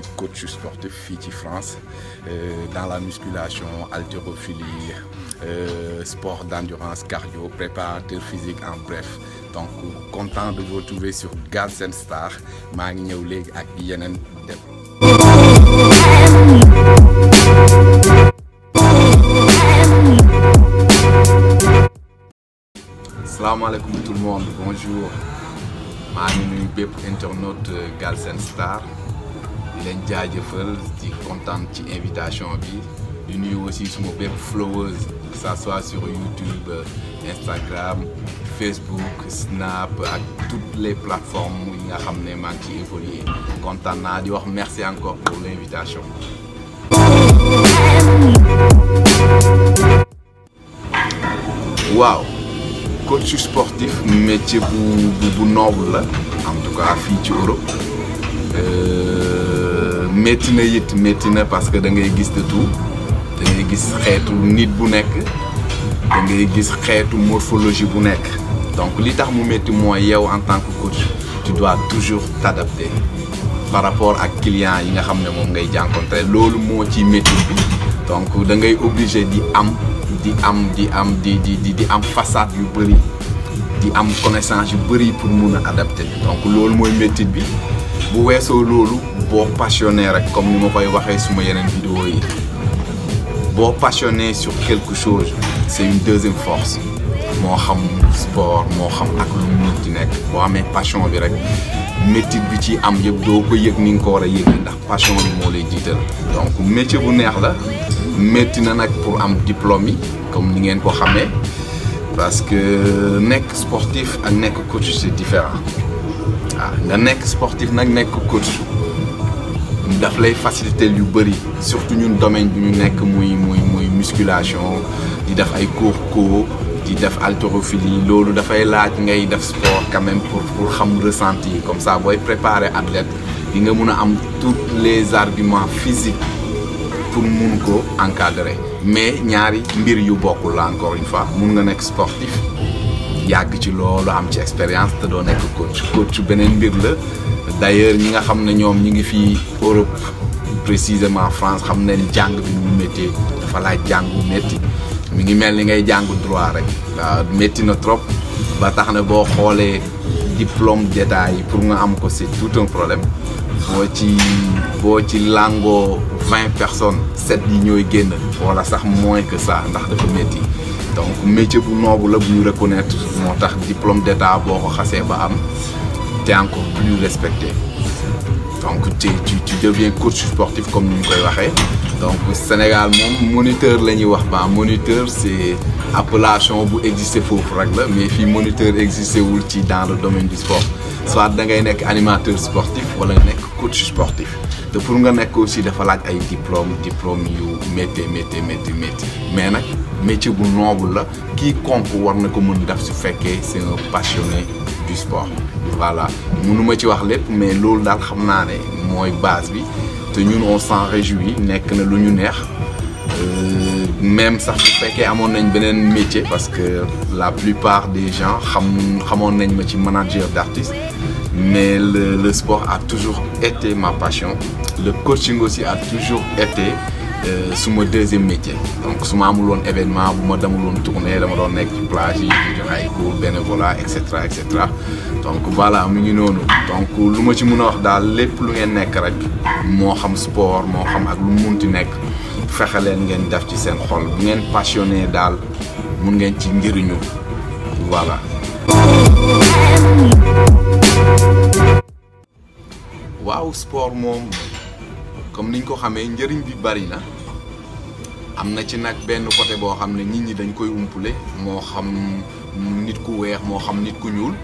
di coach sportif fii ci France dans la musculation, haltérophilie, sport d'endurance, cardio, préparateur physique en bref. Donc content de vous retrouver sur Galsen Star maa ngi ñëw léegi ak yeneen dem. Salaamaaleykum tout le monde, bonjour. maa ngi nuyu bépp internaute Galsen Star di leen jaajëfal di kontaan ci invitation bi di nuyu aussi suma bépp followers que ça soit sur YouTube, Instagram, Facebook, Snap ak toutes les plateformes yi nga xam ne maa ngi ciy évoluer kontaan naa di wax merci encore pour l'invitation. waaw coach sportif métier bu noble la en tout cas fii ci Europe métti na parce que da ngay gis de tout da ngay gis xeetu nit bu nekk da ngay gis xeetu morphologie bu nekk donc li tax mu métti mooy yow en tant que coach tu dois toujours t'adapter par rapport ak client yi nga xam ne moom ngay jànkoonte loolu moo ci métti bi donc da ngay obligé di am façade yu bëri di am connaissance yu bëri pour mun a adapter donc loolu mooy métti bi bu weesoo loolu boo passionné rek comme ni ma koy waxee suma yeneen vidéo yi boo passionné sur quelque chose c'est une deuxième force moo xam sport moo xam ak lu mu ci nekk boo amee passion bi rek métit bi ci am yëpp doo ko yëg ni nga ko war a yëg ndax passion bi moo lay jiital donc métier bu neex la métti na nag pour am diplôme yi comme ni ngeen ko xamee parce que nekk sportif ak nekk coach c'est différent waaw nga nekk sportif nag nekk coach daf lay faciliter yu bëri surtout ñun domaine bi ñu nekk muy musculation di def ay cours di def haltérophilie loolu dafay laaj ngay def sport quand même pour xam ressenti comme ça booy préparer athlète di nga mun a am tous les arguments physiques pour mun ko encadrer mais ñaari mbir yu bokkul la encore une fois mun nga nekk sportif yàgg ci loolu am ci expérience te doo nekk coach beneen mbir la d'ailleurs ñi nga xam ne ñoom ñi ngi fii Europe précisément France xam nañ jàng bi mu métti dafa laaj jàng bu métti mi ngi mel ni ngay jàng droit rek waaw métti na trop ba tax na boo xoolee diplôme d'état yi pour nga am ko c'est tout un problème boo ci langoo 20 personnes 7 yi ñooy génn wala sax moins que ça ndax dafa métti donc métier bu noobu la bu ñu reconnaître moo tax diplôme d'état boo ko xasee ba am t'es encore plus respecté donc tu deviens coach sportif comme ni ñu koy waxee donc Sénégal moom moniteur la ñuy wax ba moniteur c'est appellation bu existé foofu rek la mais fii moniteur existé wul ci dans le domaine du sport soit da ngay nekk animateur sportif wala nga nekk coach sportif te pour nga nekk aussi dafa laaj ay diplôme yu métti mais nag métier bu noble la quiconque war na ko mën def su fekkee c'est un passionné du sport voilà mënuma ci wax lépp mais loolu daal xam naa ne mooy base bi te ñun on s'en réjouit nekk na lu ñu neex même sax su fekkee amoon nañ beneen métier parce que la plupart des gens xamoon nañ ma ci manager d'artistes mais le sport a toujours été ma passion le coaching aussi a toujours été suma deuxième métier donc su ma amul woon événement bu ma demul woon tournée dama doon nekk ci plage yi di joxe ay cours bénévolat et cetera donc voilà mu ngi noonu donc lu ma ci mën a wax daal lépp lu ngeen nekk rek moo xam sport moo xam ak lu munti nekk fexe leen ngeen def ci seen xol bu ngeen passionné daal mun ngeen ci njëriñu voilà. waaw sport moom comme niñ ko xamee njëriñ bi bari na am na ci nag benn côté boo xam ne nit ñi dañ koy umpule moo xam nit ku weex moo xam nit ku ñuul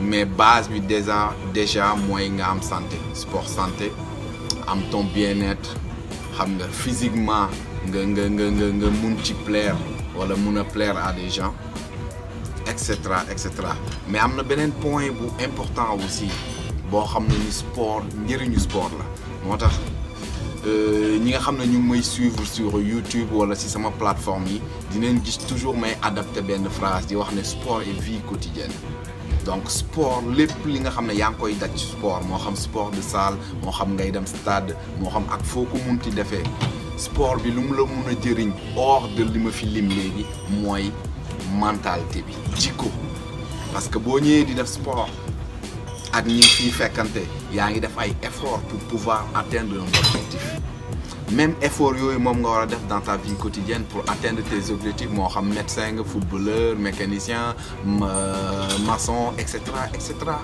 mais base bi déjà mooy nga am santé sport santé am ton bien-être xam nga physiquement nga mun ci plaire wala mun a plaire à des gens et cetera mais am na beneen point bu important aussi boo xam ne ni sport njëriñu sport la moo tax ñi nga xam ne ñu ngi may suivre sur YouTube wala ci sama plateforme yi dinañ gis toujours may adapter benn phrase di wax ne sport et vie quotidienne donc sport lépp li nga xam ne yaa ngi koy daj sport moo xam sport de salle moo xam ngay dem stade moo xam ak foo ko munti defee sport bi lu mu la mun a jëriñ hors de li ma fi lim léegi mooy mentalité bi jikko parce que boo ñëwee di def sport ak ñi fiy fekkante yaa ngi def ay effort pour pouvoir atteindre un objectif même effort yooyu moom nga war a def dans ta vie quotidienne pour atteindre tes objectifs moo xam médecin nga footballeur mécanicien maçon et cetera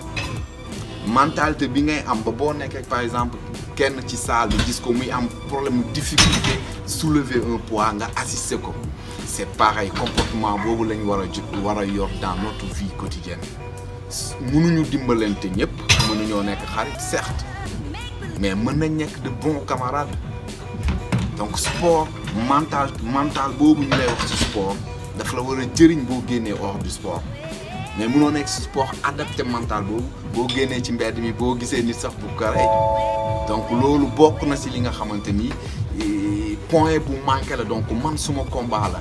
mentalité bi ngay am ba boo nekkee par exemple kenn ci salle bi gis ko muy am problème mu difficulté soulever un poids nga assister ko c'est pareil comportement boobu lañ war a yor dans notre vie quotidienne mënuñu dimbalante ñëpp mënuñoo nekk xarit certes mais mën nañ nekk de bons camarades donc sport mental boobu ñu lay wax ci sport daf la war a jëriñ boo génnee hors du sport mais mënoo nekk ci sport adapté mental boobu boo génnee ci mbedd mi boo gisee nit sax bu ko rey donc loolu bokk na ci li nga xamante ni point bu manqué la donc man suma combat la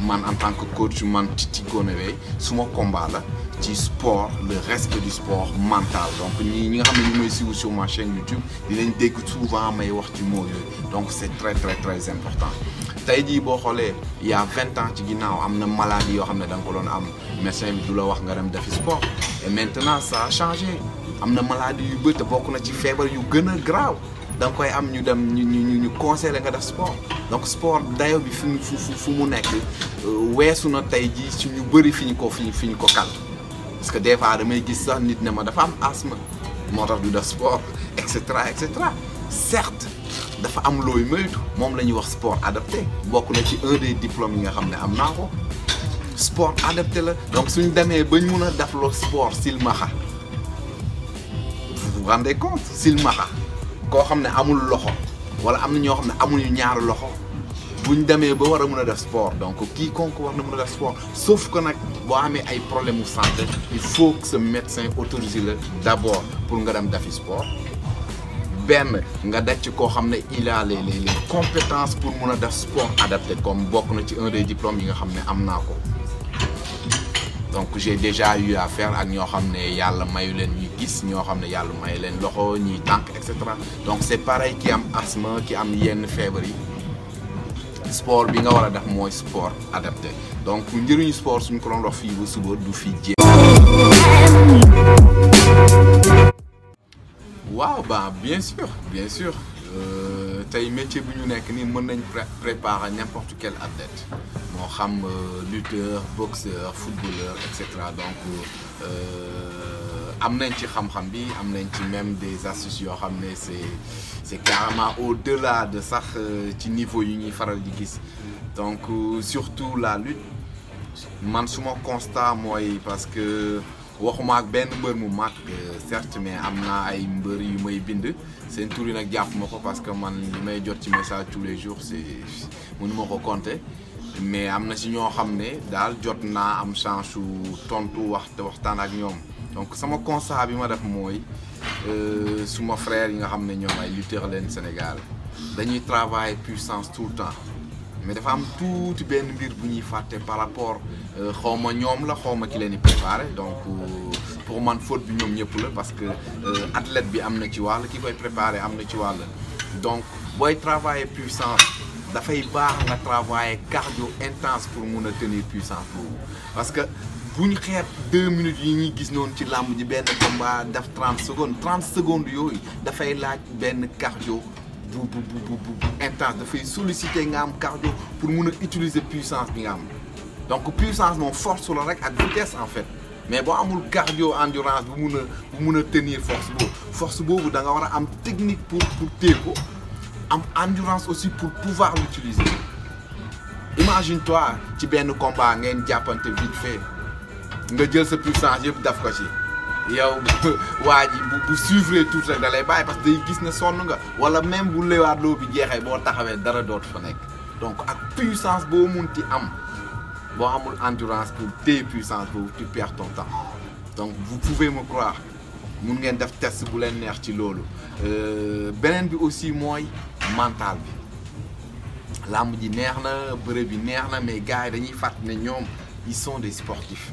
man en tant que coach man Titi Gone Wey suma combat la ci sport le respect du sport mental donc ñi nga xam ne ñu may suivre sur ma chaîne YouTube dinañ dégg souvent may wax ci mots yooyu donc c'est très important tey jii boo xoolee il y a 20 ans ci ginnaaw am na maladie yoo xam ne da nga ko doon am médecin bi du la wax nga dem defi sport et maintenant ça a changé am na maladie yu bëri te bokk na ci feebar yu gën a graaw da nga koy am ñu dem ñu conseillé nga def sport donc sport dayo bi fu mu nekk weesu na tey jii ci ñu bëri fi ñu ko kal parce que des fois damay gis sax nit ne ma dafa am asthme moo tax du def sport et cetera certes dafa am looy moytu moom la ñuy wax sport adapté bokk na ci un des diplômes yi nga xam ne am naa ko sport adapté la donc suñ demee bañ mun a def lo sport silmaxa vous vous rendez compte silmaxa koo xam ne amul loxo wala am na ñoo xam ne amuñu ñaari loxo buñ demee ba war a mën a def sport donc quiconque war na mën a def sport sauf que nag boo amee ay problème mu santé il faut que ce médecin autorise la d'abord pour nga dem defi sport benn nga daj ci koo xam ne il a les compétences pour mën a def sport adapté comme bokk na ci un des diplômes yi nga xam ne am naa ko donc j'ai déjà eu affaire ak ñoo xam ne yàlla mayu leen ñuy gis ñoo xam ne yàlla mayu leen loxo ñuy tànk et cetera donc c'est pareil ki am asthme ki am yenn feebar yi sport bi nga war a def mooy sport adapté donc njëriñu sport suñ ko doon wax fii ba suba du fi jéem. waaw bah bien sûr tey métier bi ñu nekk nii mën nañ préparer n'importe quel athlète moo xam lutteur boxeur footballeur et cetera donc am nañ ci xam-xam bi am nañ ci même des astuces yoo xam ne c'est carrément au-delà de sax ci niveau yi ñuy faral di gis donc surtout la lutte man suma constat mooy parce que waxuma ak benn mbër mu mag certes mais am naa ay mbër yu may bind seen tur yi nag jàpp ma ko parce que man li may jot ci message tous les jours c'est mënuma ko compter mais am na ci ñoo xam ne daal jot naa am chance su tontu waxtaan ak ñoom donc sama constat bi ma def mooy suma frère yi nga xam ne ñoom ay lutteurs leen Sénégal dañuy travailler puissance tout le temps mais dafa am tuuti benn mbir bu ñuy fàtte par rapport xawma ñoom la xawma ki leen di préparer donc pour man faute bi ñoom ñëpp la parce que athlète bi am na ci wàll ki koy préparer am na ci wàll donc booy travailler puissance dafay baax nga travailler cardio intense pour mun a tenir puissance boobu parce que bu ñu xeeb 2 minutes yi ñuy gis noonu ci làmb ji benn combat def 30 secondes yooyu dafay laaj benn cardio bu intense dafay solliciter nga am cardio pour mun a utiliser puissance bi nga am donc puissance moom force la rek ak vitesse en fait mais boo amul cardio endurance bu mun a tenir force boobu da nga war a am technique pour téye ko am endurance aussi pour pouvoir l'utiliser imagine-toi ci benn combat ngeen jàppante vite fait nga jël sa puissance yëpp daf ko ci yow waa ji bu suivre tout rek da lay bàyyi parce que day gis ne sonn nga wala même bu lewaat-loo bi jeexee boo taxawee dara dootu fa nekk donc ak puissance boo munti am boo amul endurance pour téye puissance boobu tu perds ton temps donc vous pouvez me croire mun ngeen def test bu leen neex ci loolu beneen bi aussi mooy mental bi làmb ji neex na bëre bi neex na mais gars yi dañuy fàtt ne ñoom ils sont des sportifs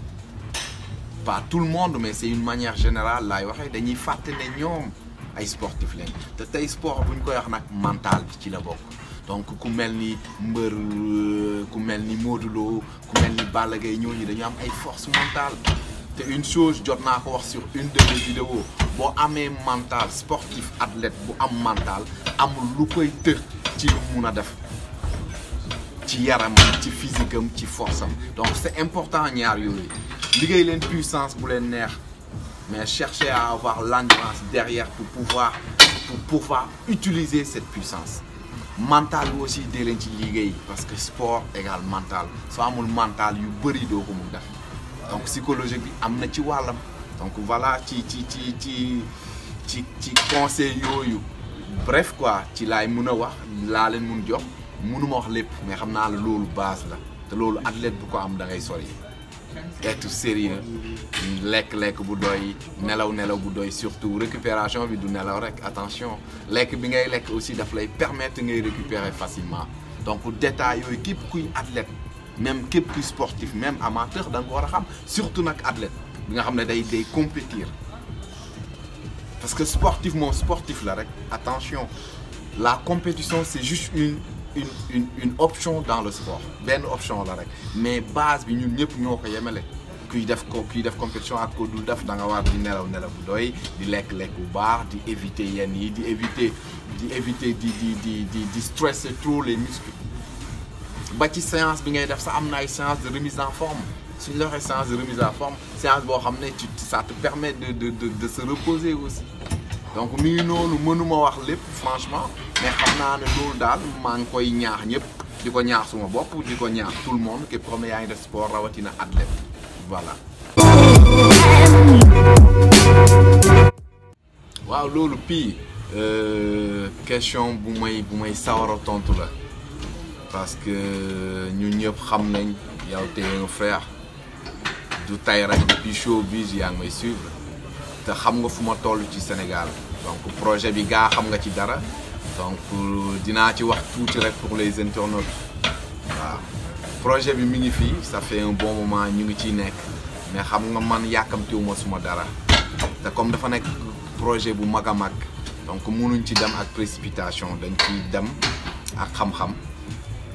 pas tout le monde mais c'est une manière générale laay waxee dañuy fàtte ne ñoom ay sportif leen te tey sport bu ñu koy wax nag mental bi ci la bokk donc ku mel ni mbër ku mel ni Modou Lo ku mel ni Balla Gaye ñooñu dañu am ay force mentale te une chose jot naa ko wax sur une de mes vidéos boo amee mental sportif athlète bu am mental amul lu koy tër ci lu mun a def ci yaramam ci physique am ci force am donc c'est important ñaar yooyu liggéey leen puissance bu leen neex mais cherchez à avoir l'endurance derrière pour pouvoir utiliser cette puissance mental bi aussi dee leen ci liggéey parce que sport égal mental soo amul mental yu bëri doo ko mun def donc psychologique bi am na ci wàllam donc voilà ci conseil yooyu bref quoi ci laay mun a wax laa leen mun jox mënuma wax lépp mais xam naa la loolu base la te loolu athlète bu ko am da ngay sori être sérieux lekk bu doy nelaw bu doy surtout récupération bi du nelaw rek attention lekk bi ngay lekk aussi daf lay permettre ngay récupérer facilement donc détail yooyu képp kuy athlète même képp kuy sportif même amateur da nga ko war a xam surtout nag athlète bi nga xam ne day compétir parce que sportif moom sportif la rek attention la compétition c'est juste une option dans le sport benn option la rek mais base bi ñun ñëpp ñoo ko yemale kuy def compétition ak ko dul def da nga war di nelaw bu doy di lekk bu baax di éviter yenn yi di éviter di stresser trop les muscles ba ci séance bi ngay def sa am na ay séance de remise en forme suñ la waxee séance de remise en forme séance boo xam ne ça te permet de se reposer aussi donc mi ngi noonu mënuma wax lépp franchement mais xam naa ne loolu daal maa ngi koy ñaax ñëpp di ko ñaax suma bopp di ko ñaax tout le monde képp xam ne yaa ngi def sport rawatina athlète voilà. waaw loolu pii question bu may sawar a tontu la parce que ñun ñëpp xam nañ yow t'es un frère du tay rek depuis showbiz yaa ngi may suivre te xam nga fu ma toll ci Sénégal donc projet bi gaa xam nga ci dara donc dinaa ci wax tuuti rek pour les internautes waaw projet bi mi ngi fii ça fait un bon moment ñu ngi ciy nekk mais xam nga man yàkkamtiwuma suma dara te comme dafa nekk projet bu mag a mag donc mënuñ ci dem ak précipitation dañ ciy dem ak xam-xam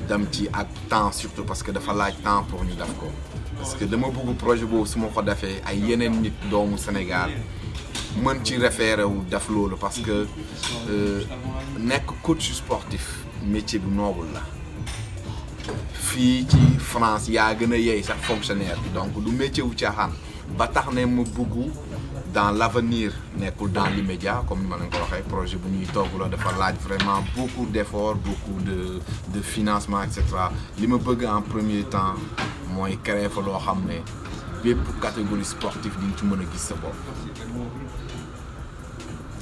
dem ci ak temps surtout parce que dafa laaj temps pour ñu def ko parce que dama bëgg projet boobu su ma ko defee ay yeneen nit doomu Sénégal mën ci référé wu def loolu parce que nekk coach sportif métier bu noble la fii ci France yaa gën a yey sax fonctionnaire bi donc du métier wu caaxaan ba tax ne ma bëgg dans l'avenir nekkul dans l'immédiat comme ni ma leen ko waxee projet bu ñuy togg la dafa laaj vraiment beaucoup d'efforts beaucoup de financement et cetera li ma bëgg en premier temps mooy créer fa loo xam ne bépp catégorie sportive di nga ci mën a gis sa bopp.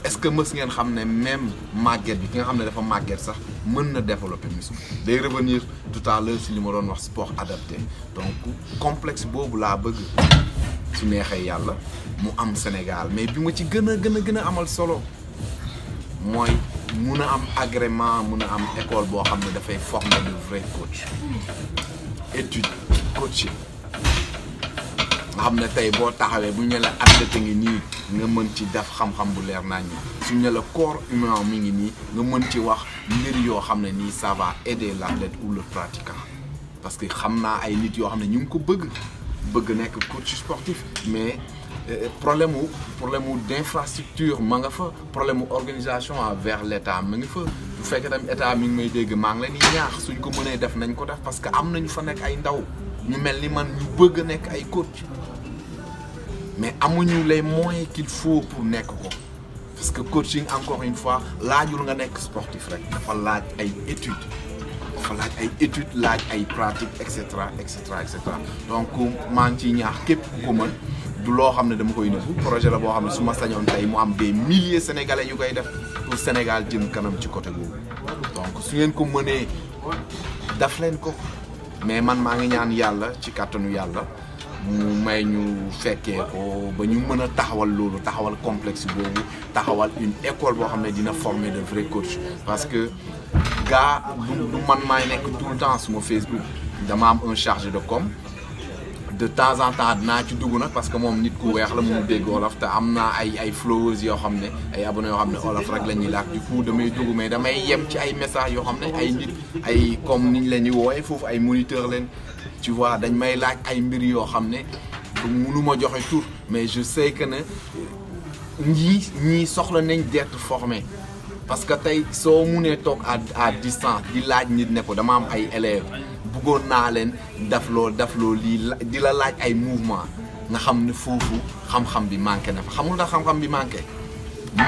est-ce que mës ngeen xam ne même màgget bi ki nga xam ne dafa màgget sax mën na développer muscle day revenir tout à l'heure si li ma doon wax sport adapté donc complexe boobu laa bëgg su neexee yàlla mu am Sénégal mais bi ma ci gën a amal solo mooy mun a am agrément mun a am école boo xam ne dafay former de vrai coach étude coaching nga xam ne tey boo taxawee bu ñu la athlète ngi nii nga mën ci def xam-xam bu leer nañ suñu ne la corps humain mi ngi nii nga mën ci wax mbir yoo xam ne nii ça va aider l'athlète ou le pratiquant parce que xam naa ay nit yoo xam ne ñu ngi ko bëgg nekk coach sportif mais problème mu d'infrastructure ma nga fa problème mu organisation vers l'état ma ngi fa bu fekkee tamit état mi ngi may dégg maa ngi leen di ñaax suñ ko mënee def nañ ko def parce que am nañu fa nekk ay ndaw ñu mel ni man ñu bëgg a nekk ay coach mais amuñu les moyens qu'il faut pour nekk ko parce que coaching encore une fois laajul nga nekk sportif rek dafa laaj ay études laaj ay pratiques et cetera donc maa ngi ciy ñaax képp ku ko mën du loo xam ne dama koy nëbbu projet la boo xam ne su ma sañoon tey mu am des milliers sénégalais yu koy def pour Sénégal jëm kanam ci côté boobu donc su ngeen ko mënee daf leen ko mais man maa ngi ñaan yàlla ci kàttanu yàlla mu may ñu fekkee ko ba ñu mën a taxawal loolu taxawal complexe boobu taxawal une école boo xam ne dina former de vrais coachs parce que gars du man maay nekk tout le temps suma Facebook dama am un chargé de com de temps en temps dinaa ci dugg nag parce que moom nit ku weex la mu dégg olof te am naa ay followers yoo xam ne ay abonnés yoo xam ne olof rek la ñuy laaj du coup damay dugg mais damay yem ci ay messages yoo xam ne ay nit ay comme niñ leen di wooye foofu ay moniteurs leen tu vois dañ may laaj ay mbir yoo xam ne mënuma joxe tur mais je sais que ne ñii soxla nañ d'être formé parce que tey soo munee toog à distance di laaj nit ne ko dama am ay élèves bëggoon naa leen daf loo lii di la laaj ay mouvement nga xam ne foofu xam-xam bi manqué na fa xamul ndax xam-xam bi manqué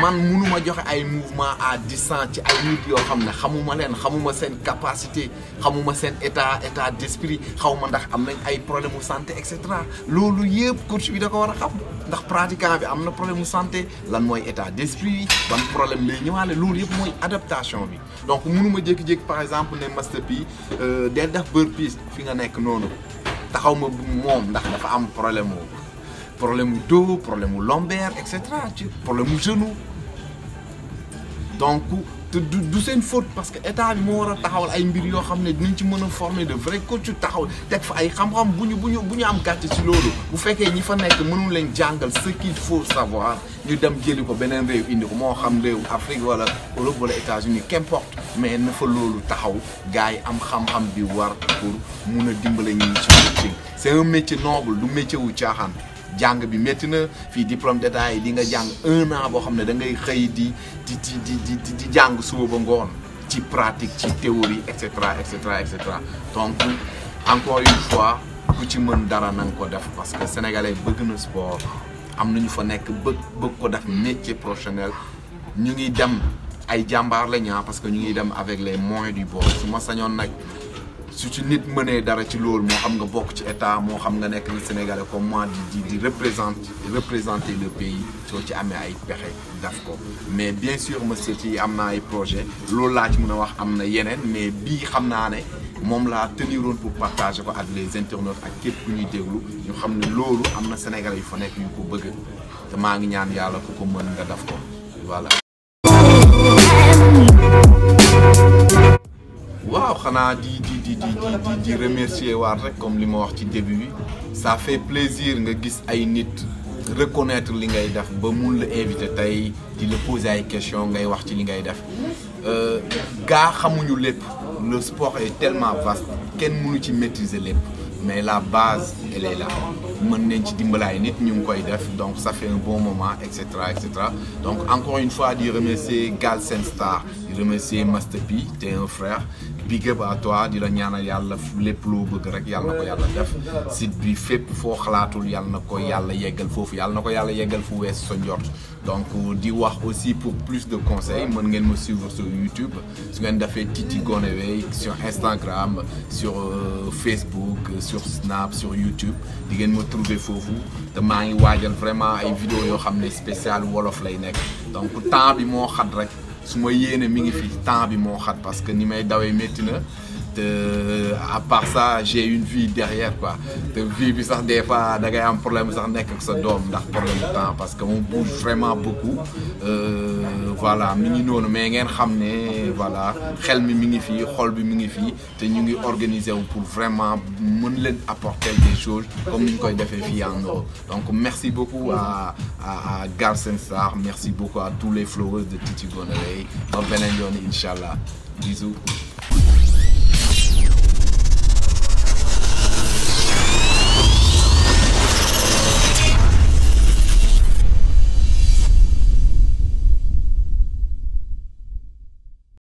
man munuma joxe ay mouvement à distance ci ay nit yoo xam ne xamuma leen xamuma seen capacité xamuma seen état d'esprit xawma ndax am nañ ay problème mu santé et cetera loolu yëpp coach bi da ko war a xam ndax pratiquant bi am na problème mu santé lan mooy état d'esprit ban problème lay ñëwaale loolu yëpp mooy adaptation bi donc munuma jékki-jékki par exemple ne Master P del def burpees fi nga nekk noonu taxaw ma moom ndax dafa am problème mu dos problème mu lombaire et cetera ci problème mu genou donc du seen faute parce que état bi moo war a taxawal ay mbir yoo xam ne dinañ ci mën a former de vrai coach taxaw teg fa ay xam-xam bu ñu am gàcce ci loolu bu fekkee ñi fa nekk mënul leen jàngal ce qu'il faut savoir ñu dem jëli ko beneen réew indi ko moo xam réew Afrique wala Europe wala États-Unis qu'importe mais na fa loolu taxaw gars yi am xam-xam bi war pour mun a dimbale ñi ci coaching c'est un métier noble du métier wu caaxaan. jàng bi métti na fii diplôme d'état yi di nga jàng 1 an boo xam ne da ngay xëy di jàng suba ba ngoon ci pratique ci théorie et cetera et cetera et cetera donc encore une fois ku ci mën dara na nga ko def parce que sénégalais bëgg na sport am nañu fa nekk bëgg ko def métier professionnel ñu ngi dem ay jàmbaar la ñaa parce que ñu ngi dem avec les moyens du bord su ma sañoon nag su ci nit mënee dara ci loolu moo xam nga bokk ci état moo xam nga nekk ni sénégalais comme moi di représenter le pays soo ci amee ay pexe daf ko mais bien sûr monsieur ci am naa ay projet loolu laa ci mën a wax am na yeneen mais bii xam naa ne moom laa teniroon pour partager ko ak les internautes ak képp ku ñuy déglu ñu xam ne loolu am na sénégalais yu fa nekk yu ko bëgg te maa ngi ñaan yàlla ku ko mën nga daf ko voilà. waaw xanaa di remercier waat rek comme li ma wax ci début bi ça fait plaisir nga gis ay nit reconnaître li ngay def ba mun la inviter tey di la poser ay questions ngay wax ci li ngay def gaa xamuñu lépp le sport est tellement vaste kenn mënu ci maîtriser lépp mais la base elle est là mën nañ ci dimbalaay nit ñu ngi koy def donc ça fait un bon moment et cetera et cetera donc encore une fois di remercier Galsen Star di remercier Master P t'es un frère big up à toi di la ñaanal yàlla lépp loo bëgg rek yàlla na ko yàlla def site bi fépp foo xalaatul yàlla na ko yàlla yeggal foofu yàlla na ko yàlla yeggal fu wees sa njort donc di wax aussi pour plus de conseils mën ngeen ma suivre sur YouTube su ngeen defee Titi Gone Wey sur Instagram sur Facebook sur Snap sur YouTube di ngeen ma trouver foofu te maa ngi waajal vraiment ay vidéos yoo xam ne spécial wolof lay nekk donc temps bi moo xat rek su ma yéene mi ngi fi temps bi moo xat parce que ni may dawee métti na te à part ça j'ai une vie derrière quoi te vie bi sax des fois da ngay am problème sax nekk ak sa doom ndax problème de temps parce que on bouge vraiment beaucoup voilà mi ngi noonu mais ngeen xam ne voilà xel mi ngi fii xol bi mi ngi fii te ñu ngi organiser wu pour vraiment mën leen apporter des choses comme ni ñu koy defee fii en Europe donc merci beaucoup à Galsen Star merci beaucoup à tous les followers de Titi Gone Wey ba beneen yoon incha allah bisous.